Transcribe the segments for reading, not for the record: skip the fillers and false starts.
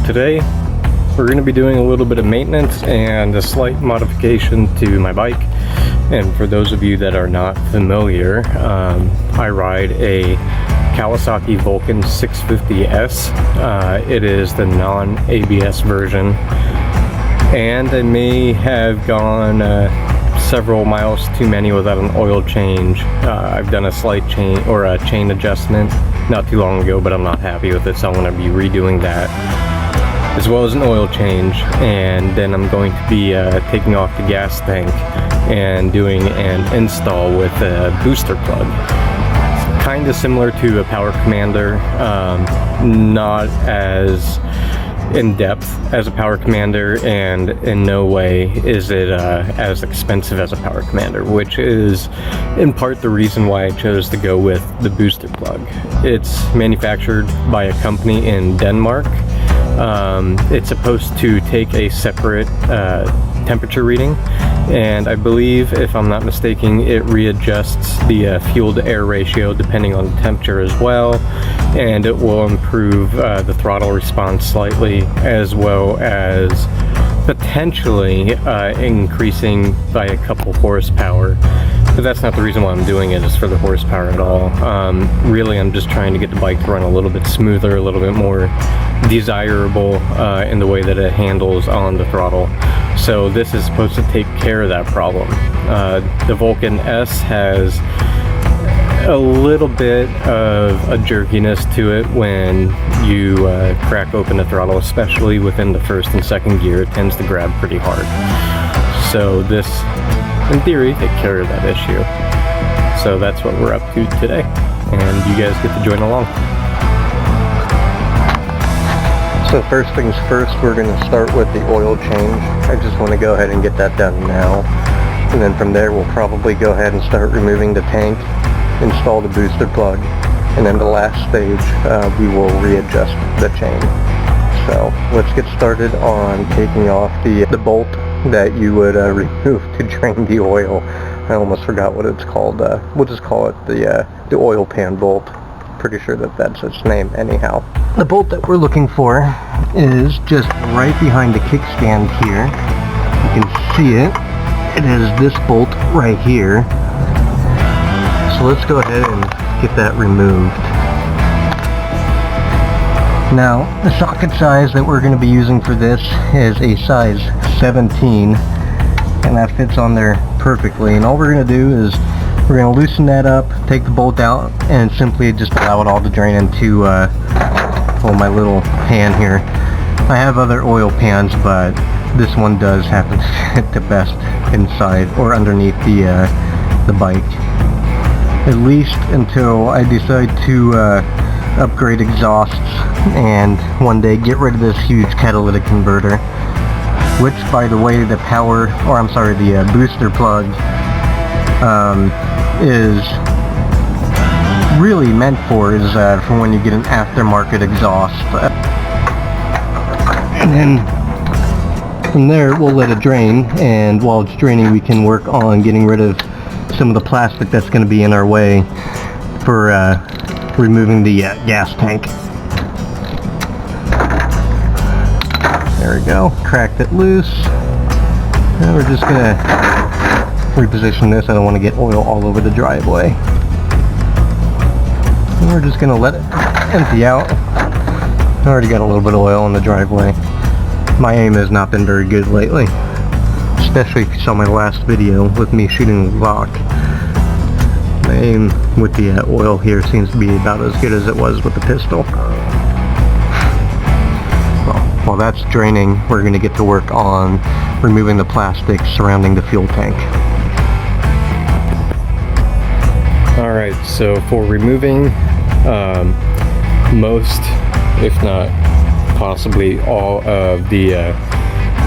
today we're going to be doing a little bit of maintenance and a slight modification to my bike. And for those of you that are not familiar, I ride a Kawasaki Vulcan 650S. It is the non-ABS version, and I may have gone several miles too many without an oil change. I've done a slight chain or a chain adjustment not too long ago, but I'm not happy with it, so I'm going to be redoing that, as well as an oil change. And then I'm going to be taking off the gas tank and doing an install with a booster plug. It's kind of similar to a Power Commander, not as in-depth as a Power Commander, and in no way is it as expensive as a Power Commander, which is in part the reason why I chose to go with the booster plug. It's manufactured by a company in Denmark. It's supposed to take a separate temperature reading, and I believe, if I'm not mistaken, it readjusts the fuel to air ratio depending on the temperature as well, and it will improve the throttle response slightly, as well as potentially increasing by a couple horsepower. But that's not the reason why I'm doing it, is for the horsepower at all. Really, I'm just trying to get the bike to run a little bit smoother, a little bit more desirable in the way that it handles on the throttle. So this is supposed to take care of that problem. The Vulcan S has a little bit of a jerkiness to it when you crack open the throttle, especially within the first and second gear. It tends to grab pretty hard. So this, in theory, take care of that issue. So that's what we're up to today, and you guys get to join along. So first things first, we're going to start with the oil change. I just want to go ahead and get that done now, and then from there we'll probably go ahead and start removing the tank, install the booster plug, and then the last stage we will readjust the chain. So let's get started on taking off the bolt that you would remove to drain the oil. I almost forgot what it's called. We'll just call it the oil pan bolt. Pretty sure that that's its name anyhow. The bolt that we're looking for is just right behind the kickstand here. You can see it. It is this bolt right here. So let's go ahead and get that removed. Now, the socket size that we're going to be using for this is a size 17, and that fits on there perfectly. And all we're going to do is we're going to loosen that up, take the bolt out, and simply just allow it all to drain into my little pan here. I have other oil pans, but this one does happen to fit the best inside or underneath the bike. At least until I decide to upgrade exhausts and one day get rid of this huge catalytic converter, which, by the way, the booster plug is really meant for when you get an aftermarket exhaust. And then from there we'll let it drain, and while it's draining we can work on getting rid of some of the plastic that's going to be in our way for removing the gas tank. There we go, cracked it loose. And we're just going to reposition this. I don't want to get oil all over the driveway. And we're just going to let it empty out. I already got a little bit of oil in the driveway. My aim has not been very good lately, especially if you saw my last video with me shooting the lock. My aim with the oil here seems to be about as good as it was with the pistol. Well, while that's draining, we're going to get to work on removing the plastic surrounding the fuel tank. Alright, so for removing most, if not possibly all, of the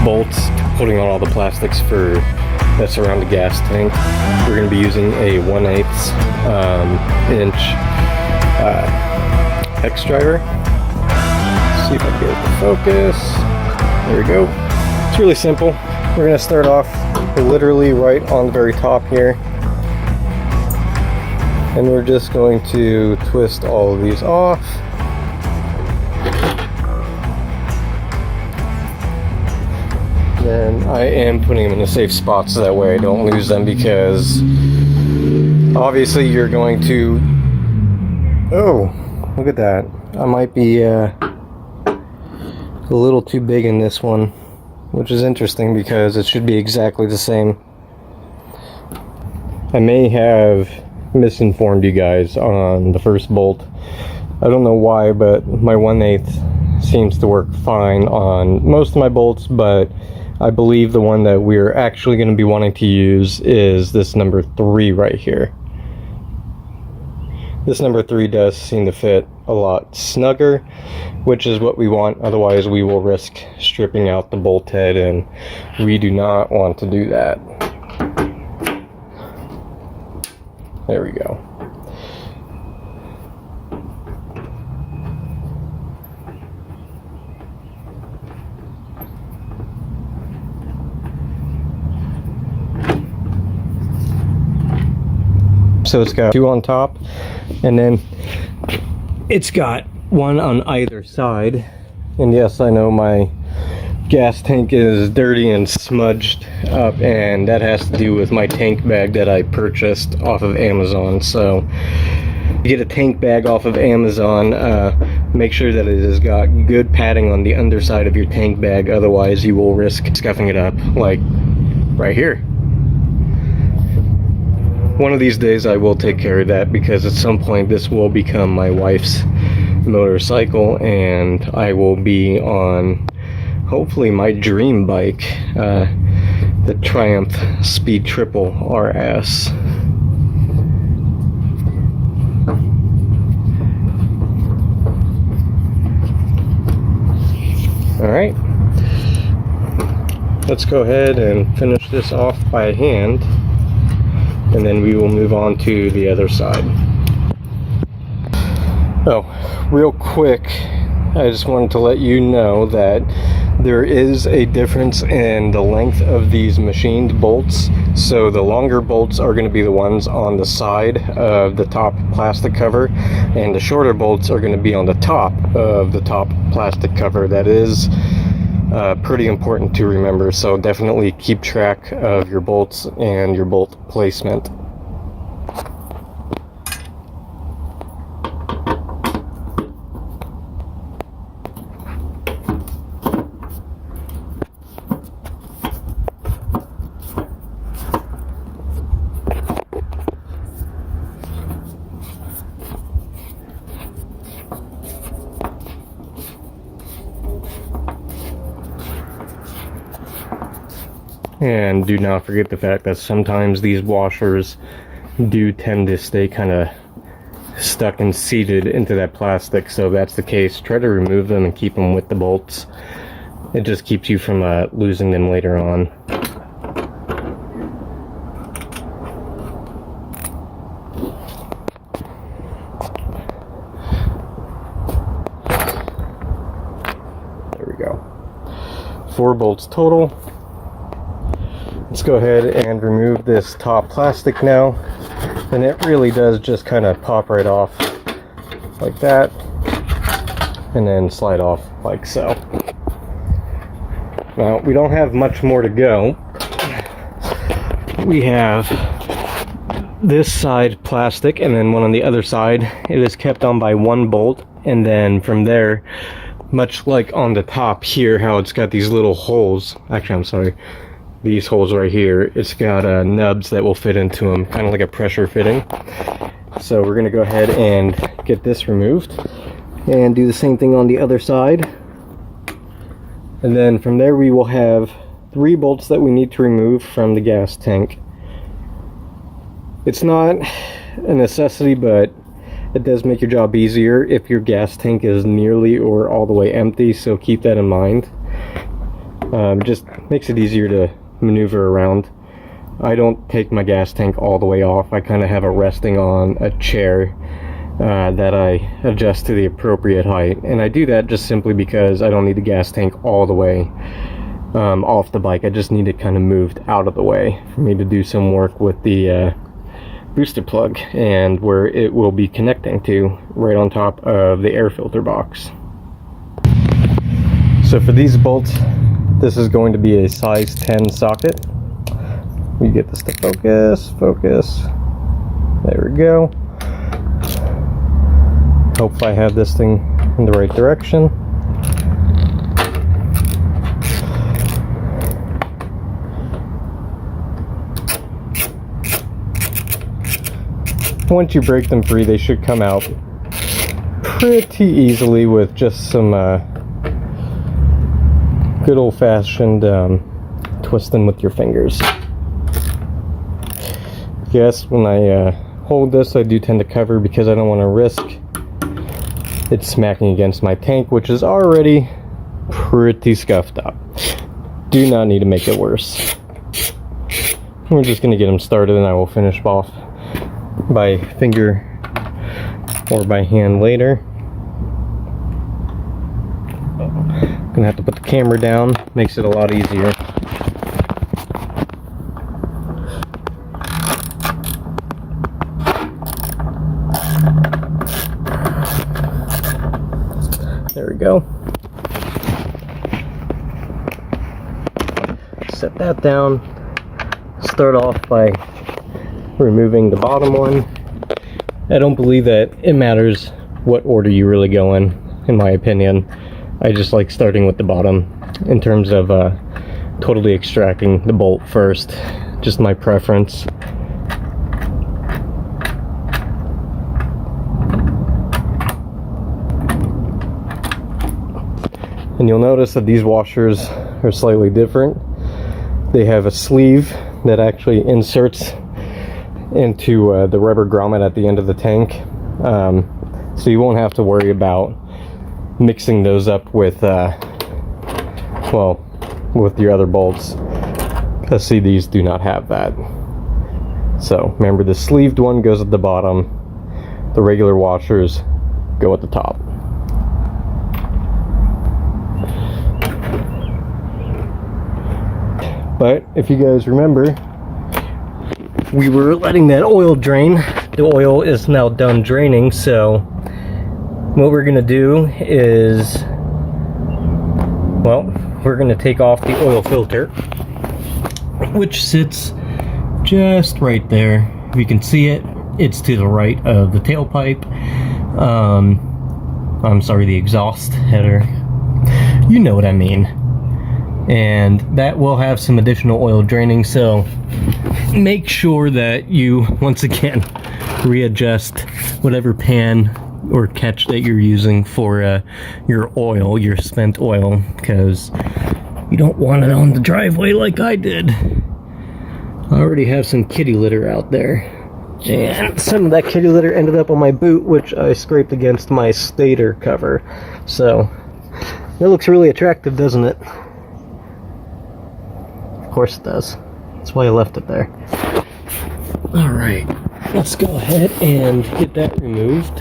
bolts, putting on all the plastics that surround the gas tank, we're going to be using a 1/8 inch hex driver. Let's see if I can get it to focus. There we go. It's really simple. We're going to start off literally right on the very top here, and we're just going to twist all of these off. then I am putting them in a safe spot so that way I don't lose them, because obviously you're going to... Oh, look at that. I might be a little too big in this one, which is interesting because it should be exactly the same. I may have misinformed you guys on the first bolt. I don't know why, but my 1/8 seems to work fine on most of my bolts, but I believe the one that we're actually going to be wanting to use is this number 3 right here. This number 3 does seem to fit a lot snugger, which is what we want. Otherwise we will risk stripping out the bolt head, and we do not want to do that. There we go. So it's got 2 on top, and then it's got 1 on either side. And yes, I know my gas tank is dirty and smudged up, and that has to do with my tank bag that I purchased off of Amazon. So you get a tank bag off of Amazon, make sure that it has got good padding on the underside of your tank bag, otherwise you will risk scuffing it up, like right here. One of these days I will take care of that, because at some point this will become my wife's motorcycle, and I will be on hopefully my dream bike, the Triumph Speed Triple RS. Alright, let's go ahead and finish this off by hand, and then we will move on to the other side. Oh, real quick, I just wanted to let you know that there is a difference in the length of these machined bolts. So the longer bolts are going to be the ones on the side of the top plastic cover, and the shorter bolts are going to be on the top of the top plastic cover. That is pretty important to remember, so definitely keep track of your bolts and your bolt placement. And do not forget the fact that sometimes these washers do tend to stay kind of stuck and seated into that plastic. So if that's the case, try to remove them and keep them with the bolts. It just keeps you from losing them later on. There we go. 4 bolts total. Let's go ahead and remove this top plastic now, and it really does just kind of pop right off like that, and then slide off like so. Now we don't have much more to go. We have this side plastic, and then one on the other side. It is kept on by 1 bolt, and then from there, much like on the top here, how it's got these little holes, actually I'm sorry, these holes right here, it's got nubs that will fit into them, kind of like a pressure fitting. So we're going to go ahead and get this removed and do the same thing on the other side. And then from there we will have 3 bolts that we need to remove from the gas tank. It's not a necessity, but it does make your job easier if your gas tank is nearly or all the way empty, so keep that in mind. Just makes it easier to maneuver around. I don't take my gas tank all the way off. I kind of have it resting on a chair that I adjust to the appropriate height, and I do that just simply because I don't need the gas tank all the way off the bike. I just need it kind of moved out of the way for me to do some work with the booster plug, and where it will be connecting to right on top of the air filter box. So for these bolts, This is going to be a size 10 socket. You get this to focus. There we go. Hope I have this thing in the right direction. Once you break them free, they should come out pretty easily with just some good old-fashioned twisting with your fingers. Yes, when I hold this, I do tend to cover because I don't want to risk it smacking against my tank, which is already pretty scuffed up. Do not need to make it worse. We're just going to get them started, and I will finish off by finger or by hand later. Gonna have to put the camera down, makes it a lot easier. There we go. Set that down. Start off by removing the bottom one. I don't believe that it matters what order you really go in my opinion. I just like starting with the bottom in terms of totally extracting the bolt first. Just my preference. And you'll notice that these washers are slightly different. They have a sleeve that actually inserts into the rubber grommet at the end of the tank, so you won't have to worry about mixing those up with well, with your other bolts, because see, these do not have that. So remember, the sleeved one goes at the bottom, the regular washers go at the top. But if you guys remember, we were letting that oil drain. The oil is now done draining, so what we're gonna do is, well, we're gonna take off the oil filter, which sits just right there. If you can see it, it's to the right of the tailpipe. I'm sorry, the exhaust header. You know what I mean. And that will have some additional oil draining, so make sure that you, once again, readjust whatever pan or catch that you're using for your oil, your spent oil, because you don't want it on the driveway like I did. I already have some kitty litter out there, and some of that kitty litter ended up on my boot, which I scraped against my stator cover. So it looks really attractive, doesn't it? Of course it does. That's why I left it there. Alright, let's go ahead and get that removed.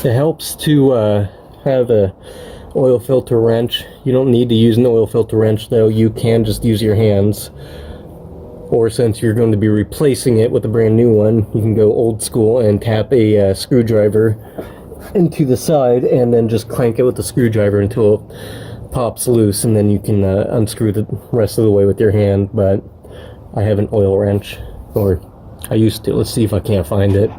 It helps to have a oil filter wrench. You don't need to use an oil filter wrench though. You can just use your hands. Or since you're going to be replacing it with a brand new one, you can go old school and tap a screwdriver into the side and then just clank it with the screwdriver until it pops loose, and then you can unscrew the rest of the way with your hand. But I have an oil wrench, or I used to. Let's see if I can't find it.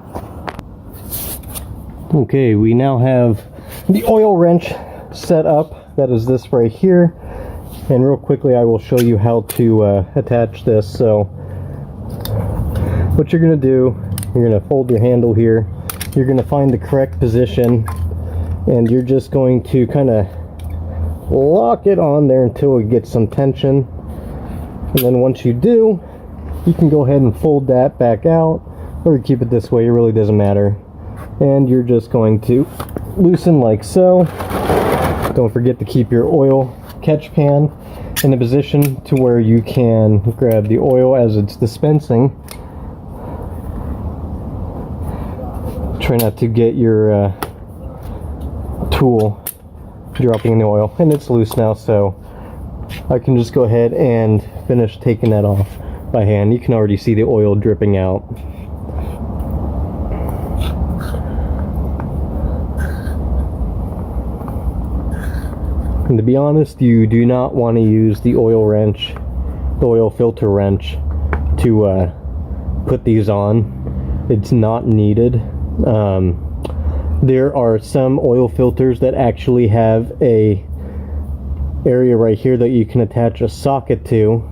Okay, we now have the oil wrench set up. That is this right here. And real quickly, I will show you how to attach this. So what you're going to do, you're going to fold your handle here. You're going to find the correct position, and you're just going to kind of lock it on there until it gets some tension. And then once you do, you can go ahead and fold that back out, or keep it this way, it really doesn't matter. And you're just going to loosen like so. Don't forget to keep your oil catch pan in a position to where you can grab the oil as it's dispensing. Try not to get your tool dropping in the oil, and it's loose now, so I can just go ahead and finish taking that off by hand. You can already see the oil dripping out. And to be honest, you do not want to use the oil wrench, the oil filter wrench, to put these on. It's not needed. There are some oil filters that actually have a area right here that you can attach a socket to.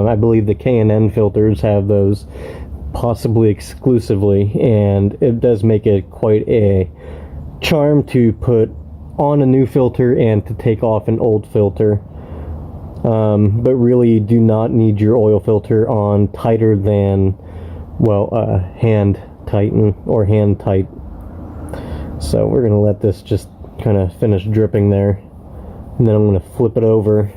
I believe the K&N filters have those, possibly exclusively, and it does make it quite a charm to put on a new filter and to take off an old filter. But really, you do not need your oil filter on tighter than, well, hand tighten or hand tight. So we're gonna let this just kind of finish dripping there, and then I'm gonna flip it over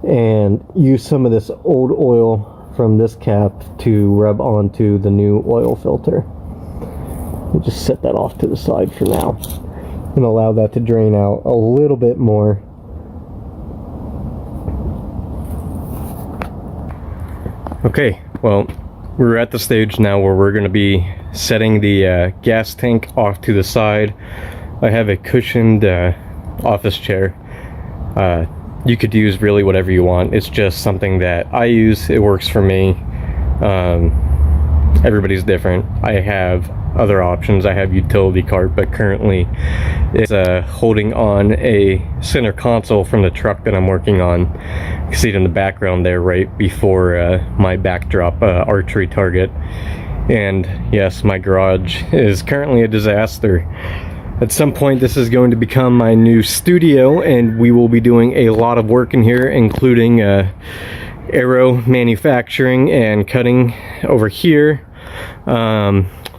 and use some of this old oil from this cap to rub onto the new oil filter. We'll just set that off to the side for now and allow that to drain out a little bit more. Okay, well, we're at the stage now where we're going to be setting the gas tank off to the side. I have a cushioned office chair. You could use really whatever you want. It's just something that I use. It works for me. Everybody's different. I have other options. I have utility cart, but currently it's holding on a center console from the truck that I'm working on. You can see it in the background there right before my backdrop archery target. And yes, my garage is currently a disaster. At some point this is going to become my new studio, and we will be doing a lot of work in here, including aero manufacturing and cutting over here.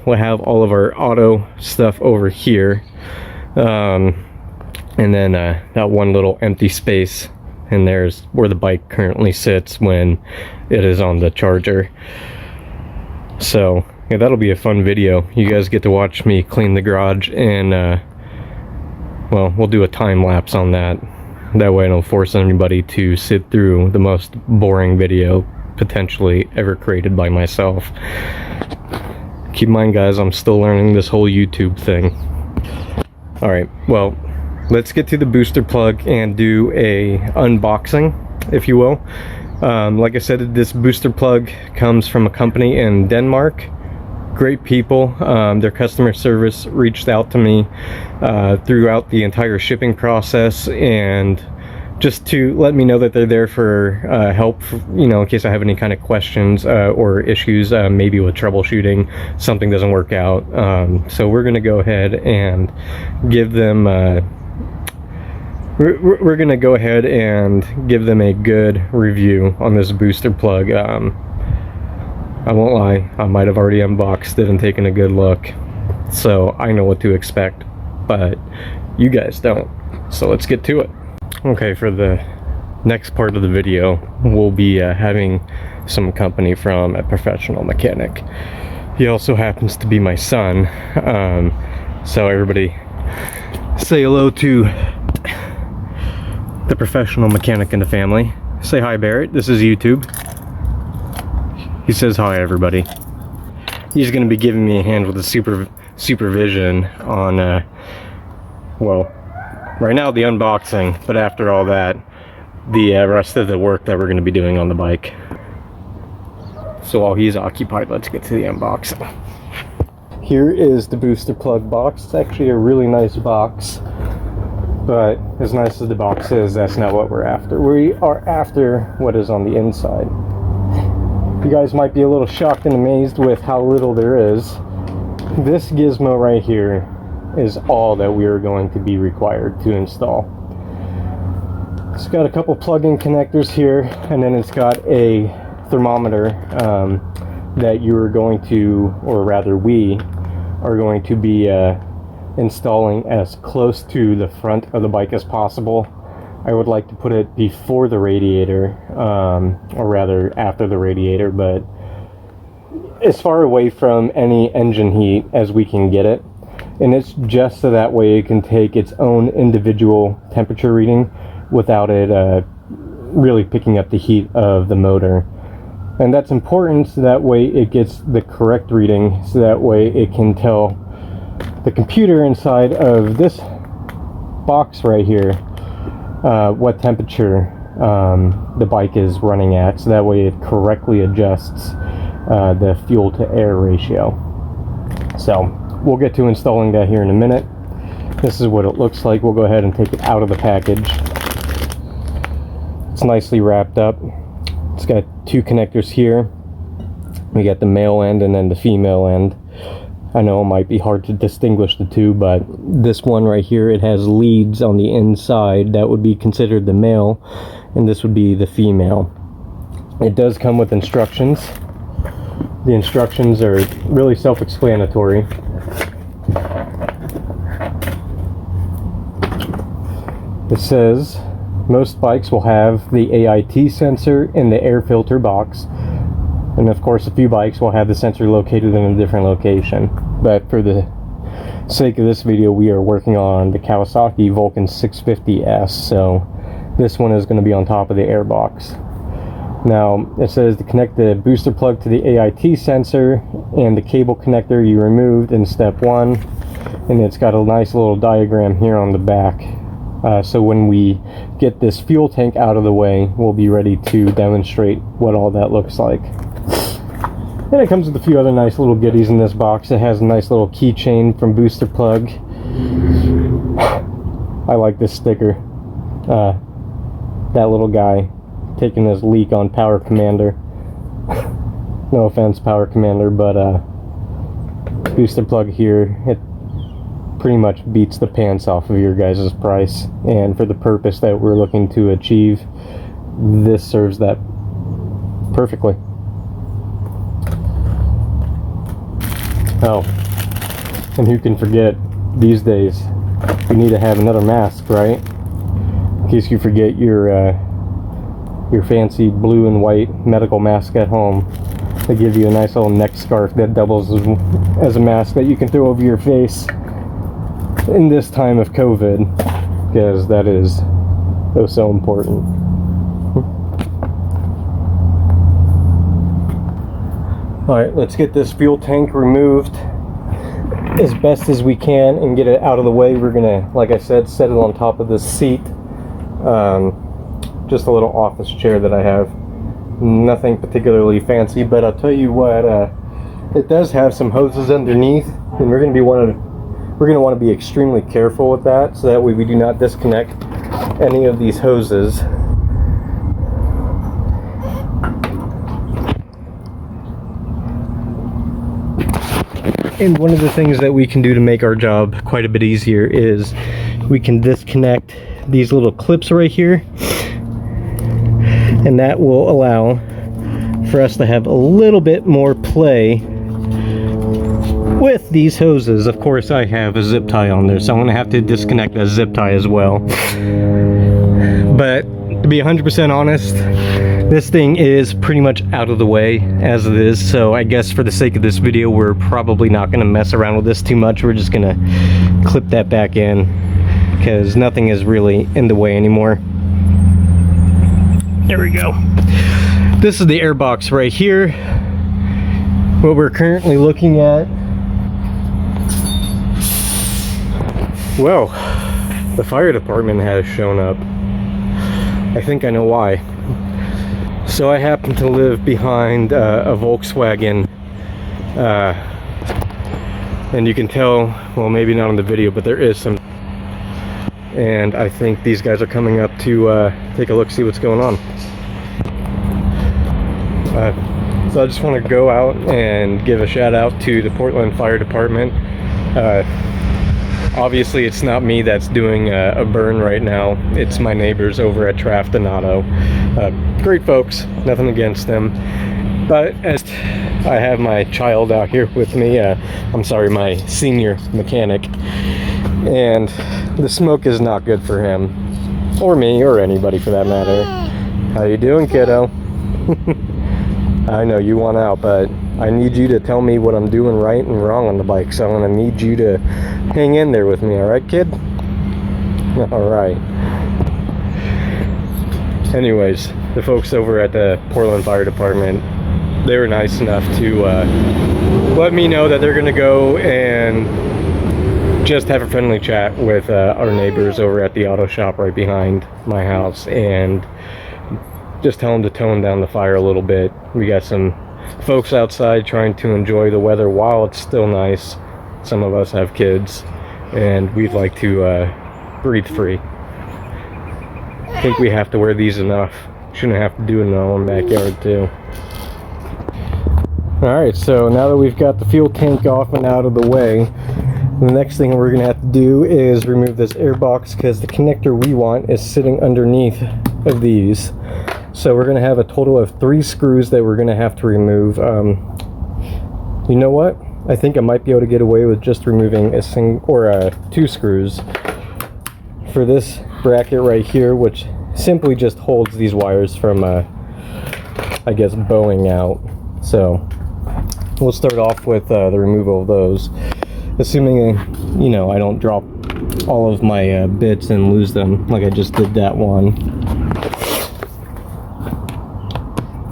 We'll have all of our auto stuff over here, and then that one little empty space, and there's where the bike currently sits when it is on the charger. So yeah, that'll be a fun video. You guys get to watch me clean the garage, and well, we'll do a time lapse on that. That way I don't force anybody to sit through the most boring video potentially ever created by myself. Keep in mind, guys, I'm still learning this whole YouTube thing. Alright, well, let's get to the booster plug and do a unboxing, if you will. Like I said, this booster plug comes from a company in Denmark. Great people. Their customer service reached out to me throughout the entire shipping process, and just to let me know that they're there for help, you know, in case I have any kind of questions or issues, maybe with troubleshooting, something doesn't work out. So we're going to go ahead and give them we're going to go ahead and give them a good review on this booster plug. I won't lie, I might have already unboxed it and taken a good look, so I know what to expect, but you guys don't. So let's get to it. Okay, for the next part of the video, we'll be having some company from a professional mechanic. He also happens to be my son, so everybody say hello to the professional mechanic in the family. Say hi, Barrett. This is YouTube. He says hi, everybody. He's going to be giving me a hand with the supervision on, well, right now the unboxing, but after all that, the rest of the work that we're going to be doing on the bike. So while he's occupied, let's get to the unboxing. Here is the booster plug box. It's actually a really nice box, but as nice as the box is, that's not what we're after. We are after what is on the inside. You guys might be a little shocked and amazed with how little there is. This gizmo right here is all that we are going to be required to install. It's got a couple plug-in connectors here, and then it's got a thermometer that you're going to, or rather we are going to be installing as close to the front of the bike as possible. I would like to put it before the radiator, or rather after the radiator, but as far away from any engine heat as we can get it. And it's just so that way it can take its own individual temperature reading without it really picking up the heat of the motor. And that's important, so that way it gets the correct reading, so that way it can tell the computer inside of this box right here what temperature the bike is running at, so that way it correctly adjusts the fuel to air ratio. So we'll get to installing that here in a minute. This is what it looks like. We'll go ahead and take it out of the package. It's nicely wrapped up. It's got two connectors here. We got the male end and then the female end. I know it might be hard to distinguish the two, but this one right here, it has leads on the inside. That would be considered the male, and this would be the female. It does come with instructions. The instructions are really self-explanatory. It says most bikes will have the AIT sensor in the air filter box, and of course a few bikes will have the sensor located in a different location. But for the sake of this video, we are working on the Kawasaki Vulcan S, so this one is going to be on top of the air box. Now it says to connect the booster plug to the AIT sensor and the cable connector you removed in step 1, and it's got a nice little diagram here on the back. So when we get this fuel tank out of the way, we'll be ready to demonstrate what all that looks like. And it comes with a few other nice little goodies in this box. It has a nice little keychain from Booster Plug. I like this sticker. That little guy taking this leak on Power Commander. No offense, Power Commander, but Booster Plug here, it pretty much beats the pants off of your guys' price. And for the purpose that we're looking to achieve, this serves that perfectly. Oh, and who can forget, these days we need to have another mask, right? In case you forget your fancy blue and white medical mask at home. They give you a nice little neck scarf that doubles as a mask that you can throw over your face in this time of COVID, because that is oh so important. Alright, let's get this fuel tank removed as best as we can and get it out of the way. We're gonna, like I said, set it on top of this seat. Just a little office chair that I have. Nothing particularly fancy, but I'll tell you what, it does have some hoses underneath, and we're gonna want to be extremely careful with that, so that way we do not disconnect any of these hoses. And one of the things that we can do to make our job quite a bit easier is we can disconnect these little clips right here, and that will allow for us to have a little bit more play with these hoses. Of course, I have a zip tie on there, so I'm going to have to disconnect a zip tie as well. But to be 100% honest, this thing is pretty much out of the way as it is, so I guess for the sake of this video, we're probably not going to mess around with this too much. We're just going to clip that back in, because nothing is really in the way anymore. There we go. This is the air box right here. What we're currently looking at. Well, the fire department has shown up. I think I know why. So I happen to live behind a Volkswagen, and you can tell, well, maybe not on the video, but there is some, and I think these guys are coming up to take a look, see what's going on. So I just want to go out and give a shout out to the Portland Fire Department. Obviously it's not me that's doing a burn right now, it's my neighbors over at Traftonato. Great folks, nothing against them, but as I have my child out here with me, I'm sorry, my senior mechanic, and the smoke is not good for him, or me, or anybody for that matter. How you doing, kiddo? I know you want out, but I need you to tell me what I'm doing right and wrong on the bike, so I'm going to need you to hang in there with me, alright, kid? Alright. Anyways, the folks over at the Portland Fire Department, they were nice enough to let me know that they're going to go and just have a friendly chat with our neighbors over at the auto shop right behind my house, and just tell them to tone down the fire a little bit. We got some folks outside trying to enjoy the weather while it's still nice. Some of us have kids, and we'd like to breathe free. I think we have to wear these enough. Shouldn't have to do it in our own backyard too. Alright, so now that we've got the fuel tank off and out of the way, the next thing we're going to have to do is remove this air box, because the connector we want is sitting underneath of these. So we're going to have a total of 3 screws that we're going to have to remove. You know what? I think I might be able to get away with just removing two screws for this bracket right here, which simply just holds these wires from, I guess, bowing out. So we'll start off with the removal of those, assuming, you know, I don't drop all of my bits and lose them like I just did that one.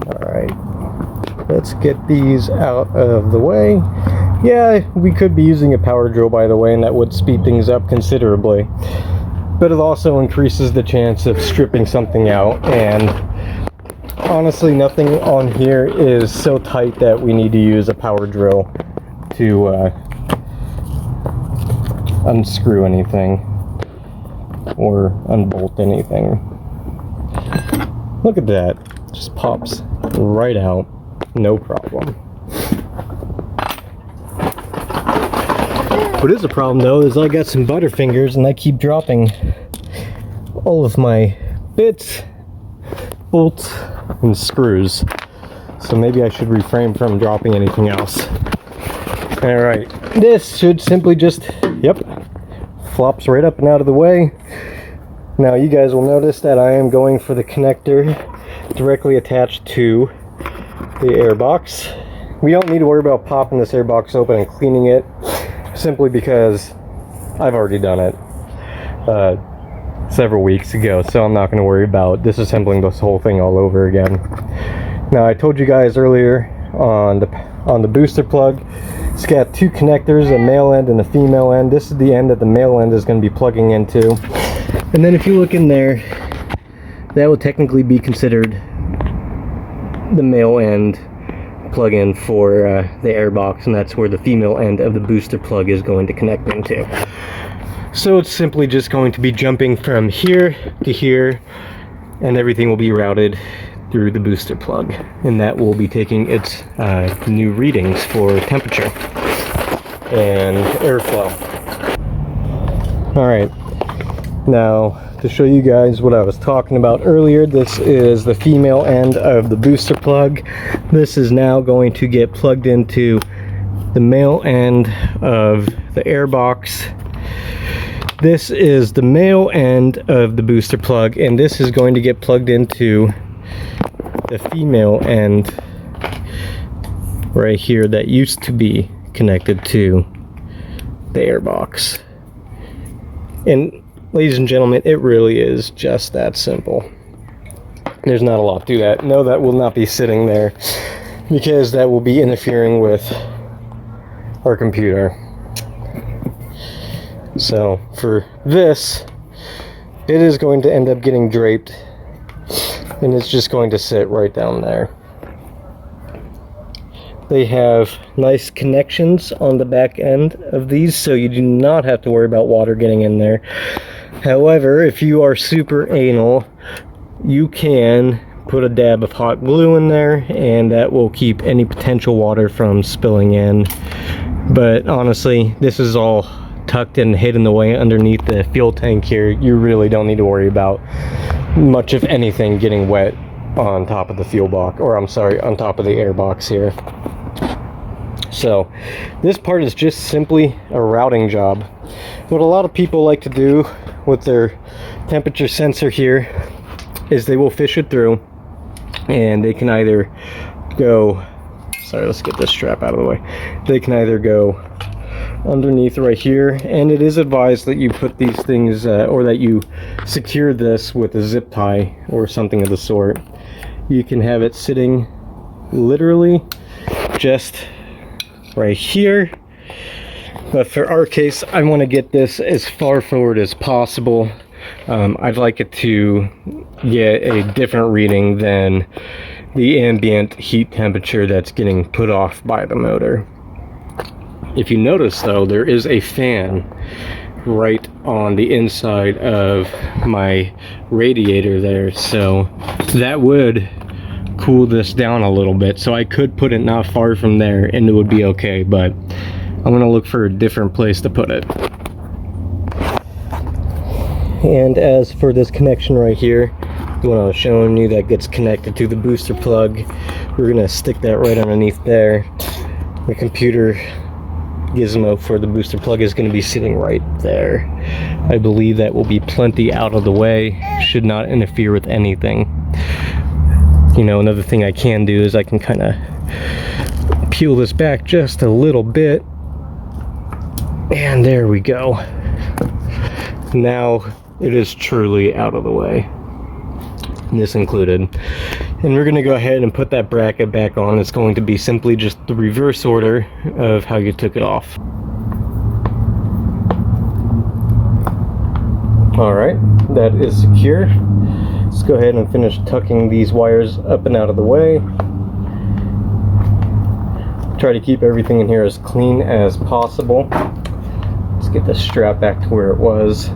Alright, let's get these out of the way. Yeah, we could be using a power drill, by the way, and that would speed things up considerably. But it also increases the chance of stripping something out, and honestly, nothing on here is so tight that we need to use a power drill to unscrew anything or unbolt anything. Look at that, just pops right out, no problem. What is a problem though is I got some butterfingers and I keep dropping all of my bits, bolts, and screws. So maybe I should refrain from dropping anything else. Alright, this should simply just, yep, flops right up and out of the way. Now you guys will notice that I am going for the connector directly attached to the air box. We don't need to worry about popping this air box open and cleaning it, simply because I've already done it several weeks ago, so I'm not going to worry about disassembling this whole thing all over again. Now, I told you guys earlier on the booster plug, it's got 2 connectors, a male end and a female end. This is the end that the male end is going to be plugging into, and then if you look in there, that would technically be considered the male end plug-in for the air box, and that's where the female end of the booster plug is going to connect into. So it's simply just going to be jumping from here to here, and everything will be routed through the booster plug, and that will be taking its new readings for temperature and airflow. Alright, now to show you guys what I was talking about earlier, this is the female end of the booster plug. This is now going to get plugged into the male end of the air box. This is the male end of the booster plug, and this is going to get plugged into the female end right here that used to be connected to the air box. And ladies and gentlemen, it really is just that simple. There's not a lot to that. No, that will not be sitting there, because that will be interfering with our computer. So for this, it is going to end up getting draped, and it's just going to sit right down there. They have nice connections on the back end of these, so you do not have to worry about water getting in there. However, if you are super anal, you can put a dab of hot glue in there, and that will keep any potential water from spilling in. But honestly, this is all tucked and hidden away underneath the fuel tank here. You really don't need to worry about much of anything getting wet on top of the fuel box, or I'm sorry, on top of the air box here. So this part is just simply a routing job. What a lot of people like to do with their temperature sensor here is they will fish it through, and they can either go, sorry, let's get this strap out of the way. They can either go underneath right here, and it is advised that you put these things or that you secure this with a zip tie or something of the sort. You can have it sitting literally just right here, But for our case, I want to get this as far forward as possible. I'd like it to get a different reading than the ambient heat temperature that's getting put off by the motor. If you notice though, there is a fan right on the inside of my radiator there, so that would cool this down a little bit. So I could put it not far from there and it would be okay, but I'm going to look for a different place to put it. And as for this connection right here, the one I was showing you that gets connected to the booster plug, we're going to stick that right underneath there. The computer gizmo for the booster plug is going to be sitting right there. I believe that will be plenty out of the way, should not interfere with anything. You know, another thing I can do is I can kind of peel this back just a little bit, and there we go. Now it is truly out of the way, this included. And we're going to go ahead and put that bracket back on. It's going to be simply just the reverse order of how you took it off. Alright, that is secure. Let's go ahead and finish tucking these wires up and out of the way. Try to keep everything in here as clean as possible. Let's get the strap back to where it was.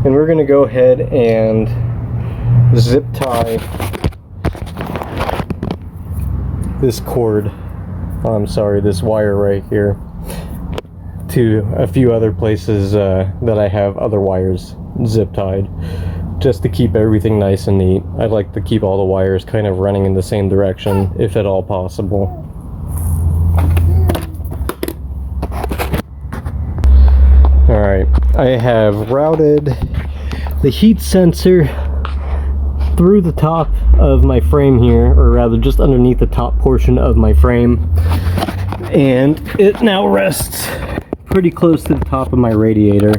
And we're going to go ahead and zip tie this cord, this wire right here, to a few other places that I have other wires zip tied, just to keep everything nice and neat. I'd like to keep all the wires kind of running in the same direction, if at all possible. Alright, I have routed the heat sensor through the top of my frame here, or rather just underneath the top portion of my frame, and it now rests pretty close to the top of my radiator.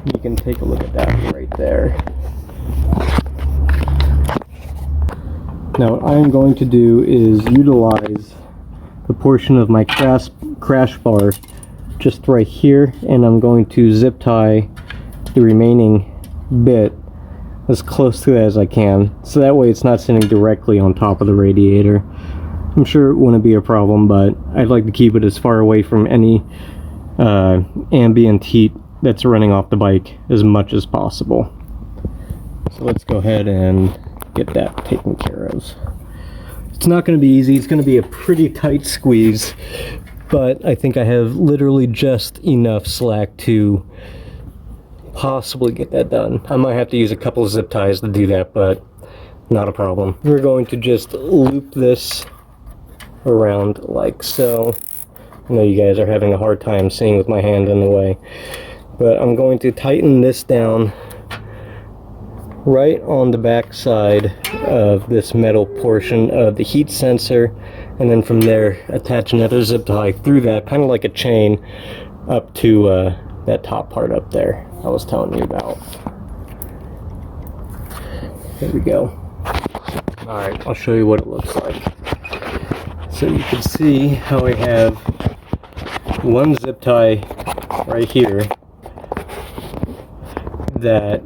You can take a look at that right there. Now what I'm going to do is utilize the portion of my crash bar just right here, and I'm going to zip tie the remaining bit as close to it as I can, so that way it's not sitting directly on top of the radiator. I'm sure it wouldn't be a problem, but I'd like to keep it as far away from any ambient heat that's running off the bike as much as possible. So let's go ahead and get that taken care of. It's not going to be easy. It's going to be a pretty tight squeeze, but I think I have literally just enough slack to possibly get that done. I might have to use a couple of zip ties to do that, but not a problem. We're going to just loop this around like so. I know you guys are having a hard time seeing with my hand in the way, but I'm going to tighten this down right on the back side of this metal portion of the heat sensor, and then from there attach another zip tie through that, kind of like a chain, up to that top part up there I was telling you about. There we go. Alright, I'll show you what it looks like. So you can see how I have one zip tie right here that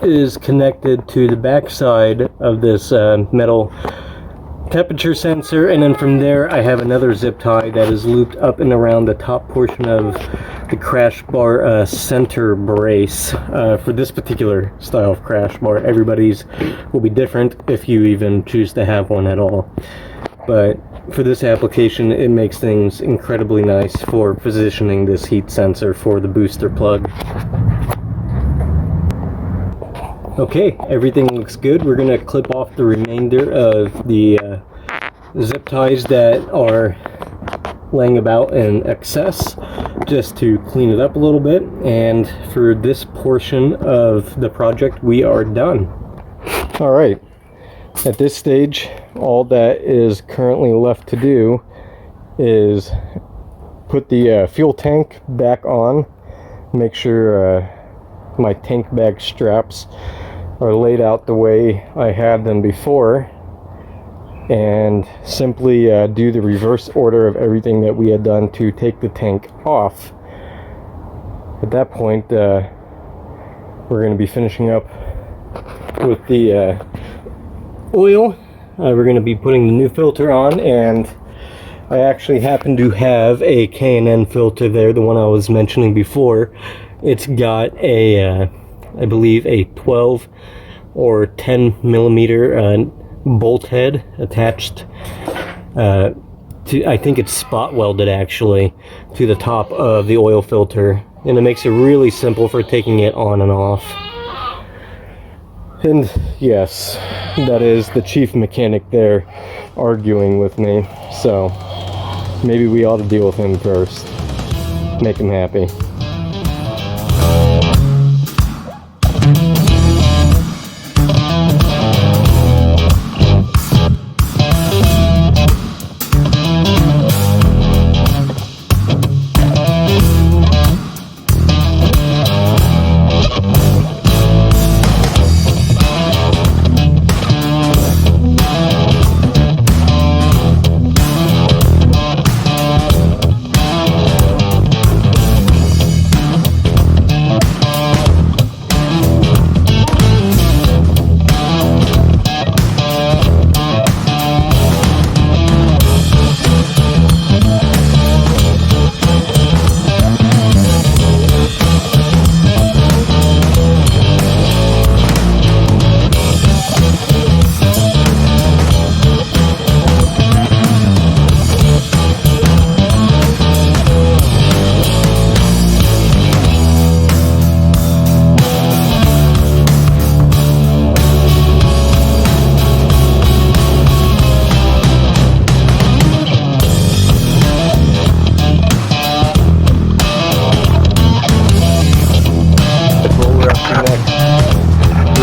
is connected to the back side of this metal temperature sensor, and then from there I have another zip tie that is looped up and around the top portion of the crash bar center brace. For this particular style of crash bar, everybody's will be different if you even choose to have one at all, but for this application it makes things incredibly nice for positioning this heat sensor for the booster plug. Okay, everything looks good. We're going to clip off the remainder of the zip ties that are laying about in excess, just to clean it up a little bit, and for this portion of the project we are done. Alright, at this stage all that is currently left to do is put the fuel tank back on, make sure my tank bag straps are laid out the way I had them before, and simply do the reverse order of everything that we had done to take the tank off. At that point, we're going to be finishing up with the oil. We're going to be putting the new filter on, and I actually happen to have a K&N filter there, the one I was mentioning before. It's got a, I believe, a 12 or 10 millimeter bolt head attached to, I think it's spot welded actually, to the top of the oil filter, and it makes it really simple for taking it on and off. And yes, that is the chief mechanic there arguing with me, so maybe we ought to deal with him first, make him happy.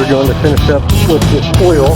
Going to finish up with this oil.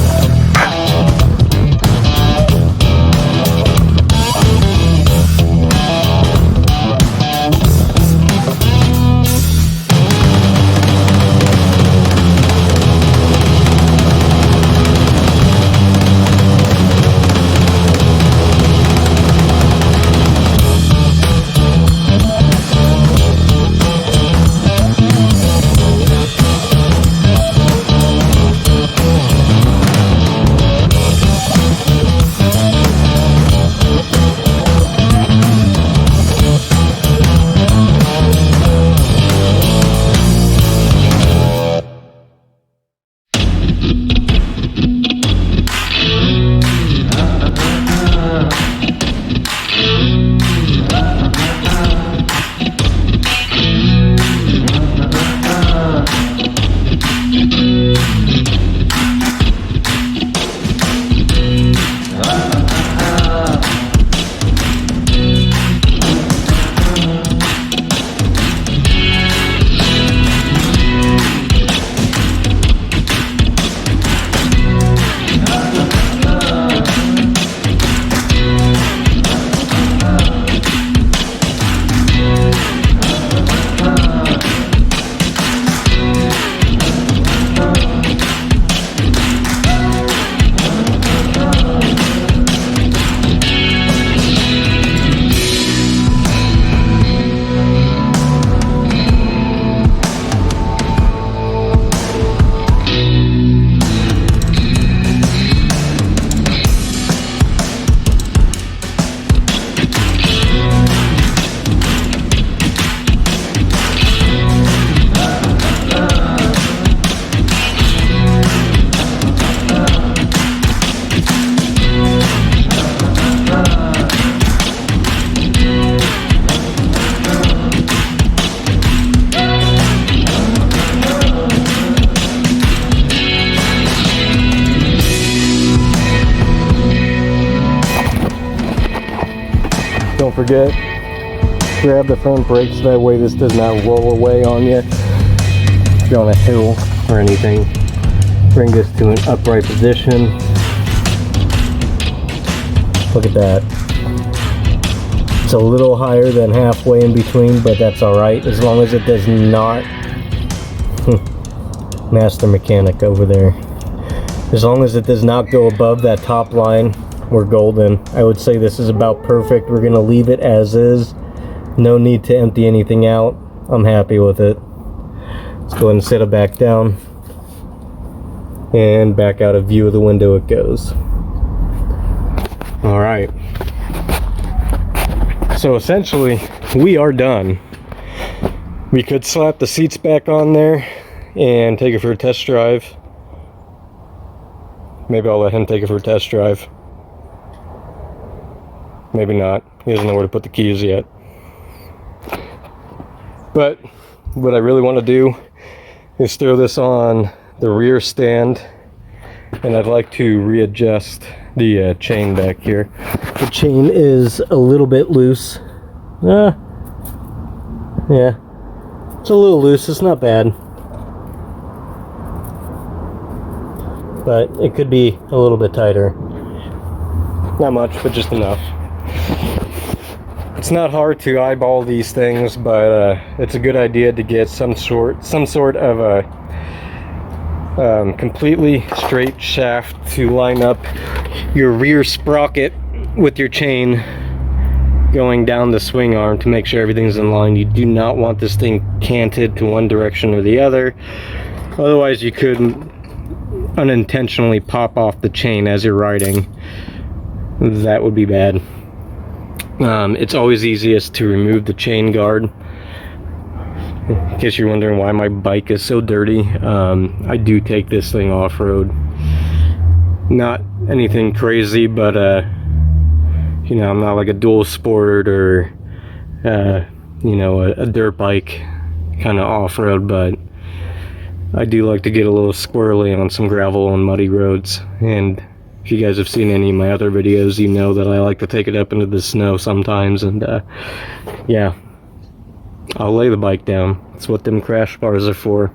Don't forget, grab the front brakes, that way this does not roll away on you if you're on a hill or anything. Bring this to an upright position. Look at that. It's a little higher than halfway in between, but that's alright as long as it does not master mechanic over there. As long as it does not go above that top line we're golden. I would say this is about perfect. We're gonna leave it as is. No need to empty anything out. I'm happy with it. Let's go ahead and set it back down. And back out of view of the window it goes. All right. So essentially, we are done. We could slap the seats back on there and take it for a test drive. Maybe I'll let him take it for a test drive. Maybe not. He doesn't know where to put the keys yet. But what I really want to do is throw this on the rear stand, and I'd like to readjust the chain back here. The chain is a little bit loose. Yeah, it's a little loose. It's not bad, but it could be a little bit tighter. Not much, but just enough. It's not hard to eyeball these things, but it's a good idea to get some sort of a completely straight shaft to line up your rear sprocket with your chain going down the swing arm to make sure everything's in line. You do not want this thing canted to one direction or the other. Otherwise you could unintentionally pop off the chain as you're riding. That would be bad. It's always easiest to remove the chain guard. In case you're wondering why my bike is so dirty, I do take this thing off-road. Not anything crazy, but you know, I'm not like a dual sport or you know, a dirt bike kind of off-road, but I do like to get a little squirrely on some gravel and muddy roads. And if you guys have seen any of my other videos, you know that I like to take it up into the snow sometimes, and yeah, I'll lay the bike down. That's what them crash bars are for.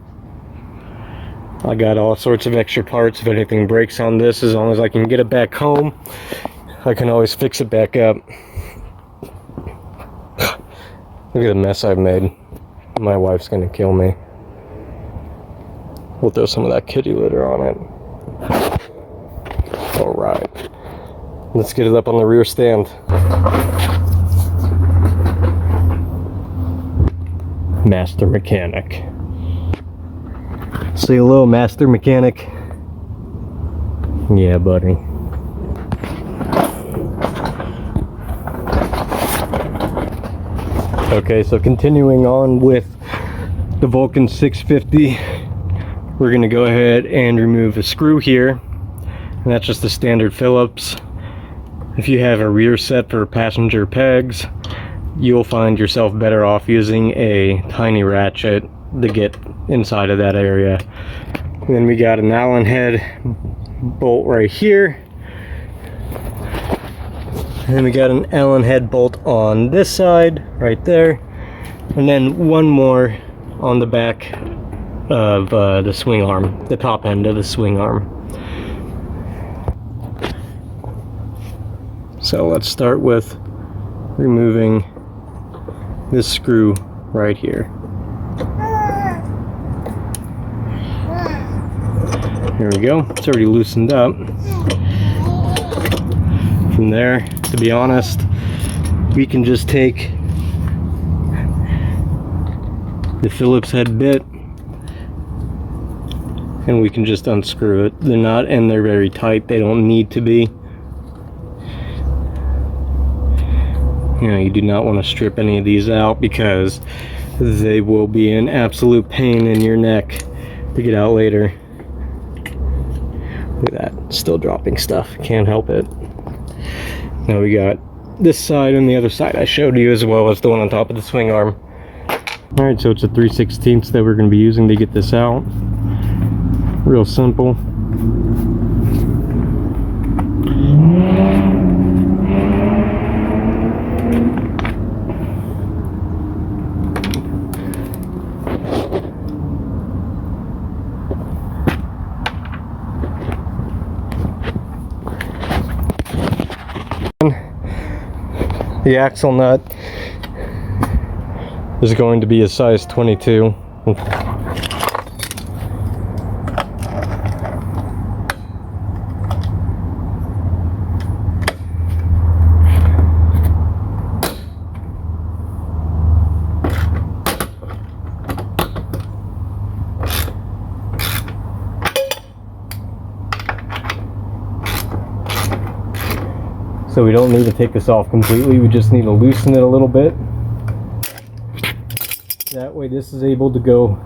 I got all sorts of extra parts. If anything breaks on this, as long as I can get it back home, I can always fix it back up. Look at the mess I've made. My wife's gonna kill me. We'll throw some of that kitty litter on it. Alright. Let's get it up on the rear stand. Master Mechanic. Say hello, Master Mechanic. Yeah, buddy. Okay, so continuing on with the Vulcan 650, we're going to go ahead and remove a screw here, and that's just the standard Phillips. If you have a rear set for passenger pegs, you'll find yourself better off using a tiny ratchet to get inside of that area. And then we got an Allen head bolt right here, and then we got an Allen head bolt on this side right there, and then one more on the back of the swing arm, the top end of the swing arm. So let's start with removing this screw right here. There we go. It's already loosened up. From there, to be honest, we can just take the Phillips head bit and we can just unscrew it. They're not, and they're very tight. They don't need to be. You know, you do not want to strip any of these out because they will be an absolute pain in your neck to get out later. Look at that, still dropping stuff. Can't help it. Now we got this side and the other side I showed you, as well as the one on top of the swing arm. Alright, so it's a 3/16 that we're going to be using to get this out. Real simple. The axle nut is going to be a size 22. So we don't need to take this off completely, we just need to loosen it a little bit. That way this is able to go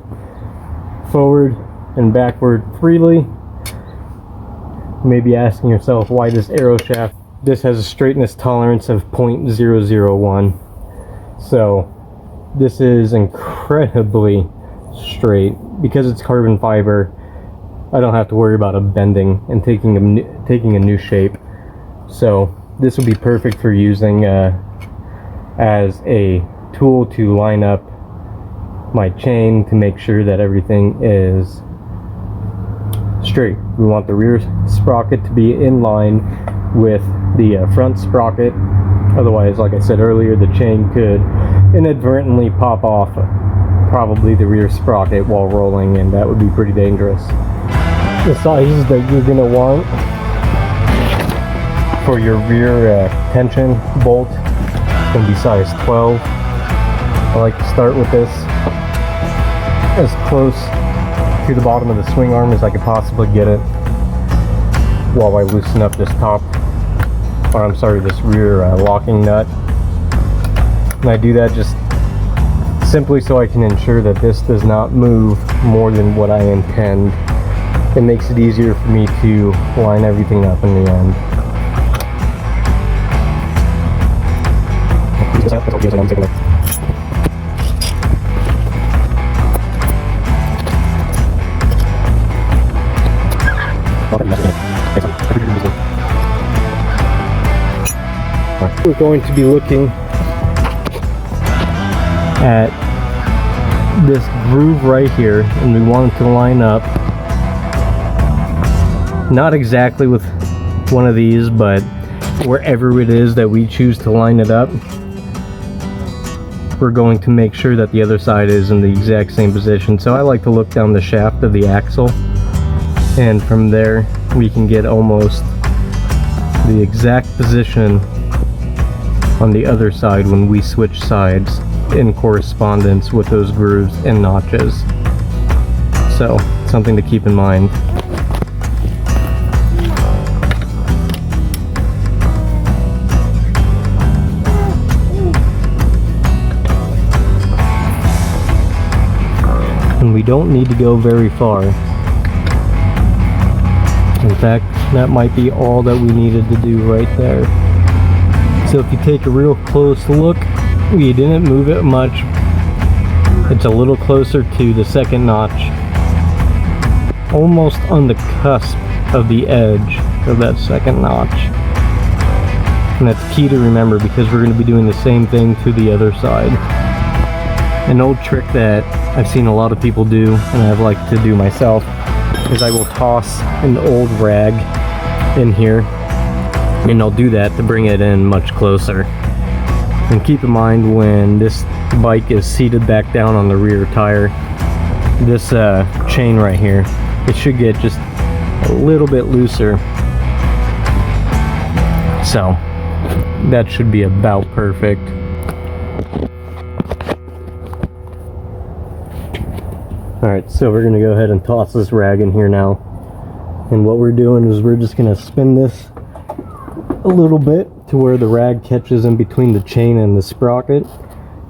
forward and backward freely. Maybe asking yourself why this arrow shaft. This has a straightness tolerance of 0.001. So this is incredibly straight. Because it's carbon fiber, I don't have to worry about it bending and taking a new shape. So this would be perfect for using as a tool to line up my chain to make sure that everything is straight. We want the rear sprocket to be in line with the front sprocket. Otherwise, like I said earlier, the chain could inadvertently pop off probably the rear sprocket while rolling, and that would be pretty dangerous. The sizes that you're going to want for your rear tension bolt can be size 12. I like to start with this as close to the bottom of the swing arm as I could possibly get it while I loosen up this this rear locking nut. And I do that just simply so I can ensure that this does not move more than what I intend. It makes it easier for me to line everything up in the end. We're going to be looking at this groove right here, and we want it to line up not exactly with one of these, but wherever it is that we choose to line it up, we're going to make sure that the other side is in the exact same position. So I like to look down the shaft of the axle, and from there we can get almost the exact position on the other side when we switch sides in correspondence with those grooves and notches. So, something to keep in mind. And we don't need to go very far. In fact, that might be all that we needed to do right there. So if you take a real close look, we didn't move it much. It's a little closer to the second notch, almost on the cusp of the edge of that second notch. And that's key to remember because we're going to be doing the same thing to the other side. An old trick that I've seen a lot of people do, and I've liked to do myself, is I will toss an old rag in here, and I'll do that to bring it in much closer. And keep in mind, when this bike is seated back down on the rear tire, this chain right here, it should get just a little bit looser. So that should be about perfect. Alright, so we're going to go ahead and toss this rag in here now. And what we're doing is we're just going to spin this a little bit to where the rag catches in between the chain and the sprocket.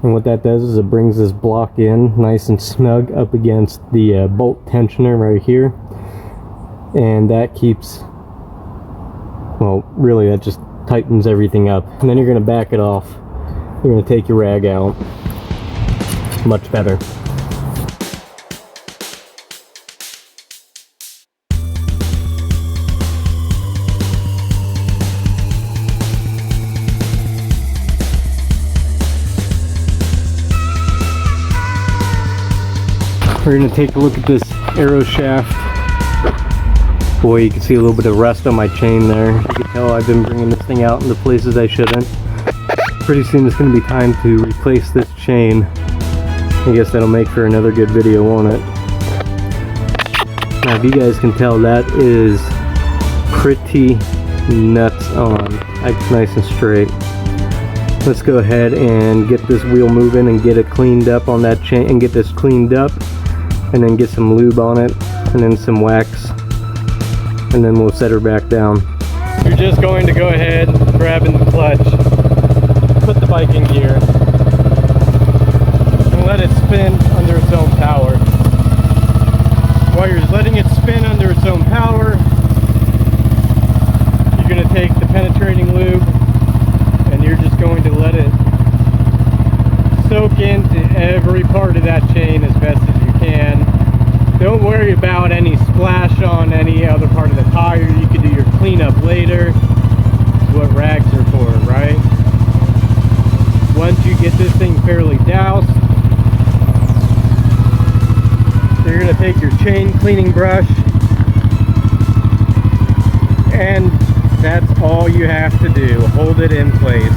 And what that does is it brings this block in nice and snug up against the bolt tensioner right here. And that keeps, well, really that just tightens everything up. And then you're going to back it off. You're going to take your rag out. Much better. We're going to take a look at this arrow shaft. Boy, you can see a little bit of rust on my chain there. You can tell I've been bringing this thing out into places I shouldn't. Pretty soon it's going to be time to replace this chain. I guess that'll make for another good video, won't it? Now if you guys can tell, that is pretty nuts on. It's nice and straight. Let's go ahead and get this wheel moving and get it cleaned up on that chain, and get this cleaned up, and then get some lube on it, and then some wax, and then we'll set her back down. You're just going to go ahead, grab grabbing the clutch, put the bike in gear, and let it spin under its own power. While you're letting it spin under its own power, you're going to take the penetrating lube and you're just going to let it soak into every part of that chain as best as you can. Don't worry about any splash on any other part of the tire. You can do your cleanup later. It's what rags are for, right? Once you get this thing fairly doused, you're going to take your chain cleaning brush, and that's all you have to do. Hold it in place.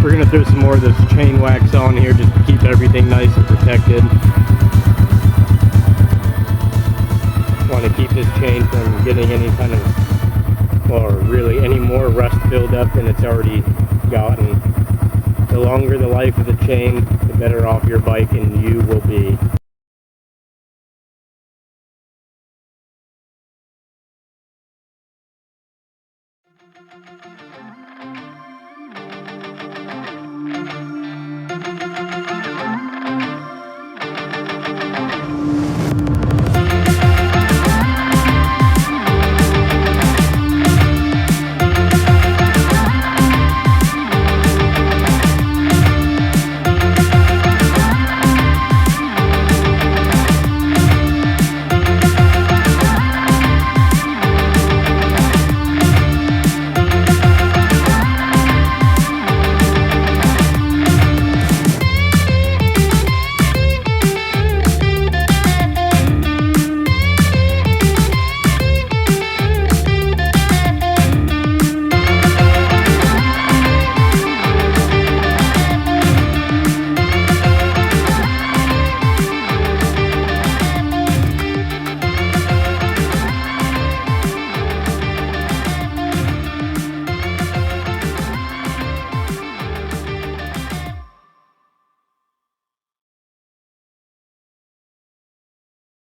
We're going to throw some more of this chain wax on here just to keep everything nice and protected. Want to keep this chain from getting any kind of, or really any more rust buildup than it's already gotten. The longer the life of the chain, the better off your bike and you will be.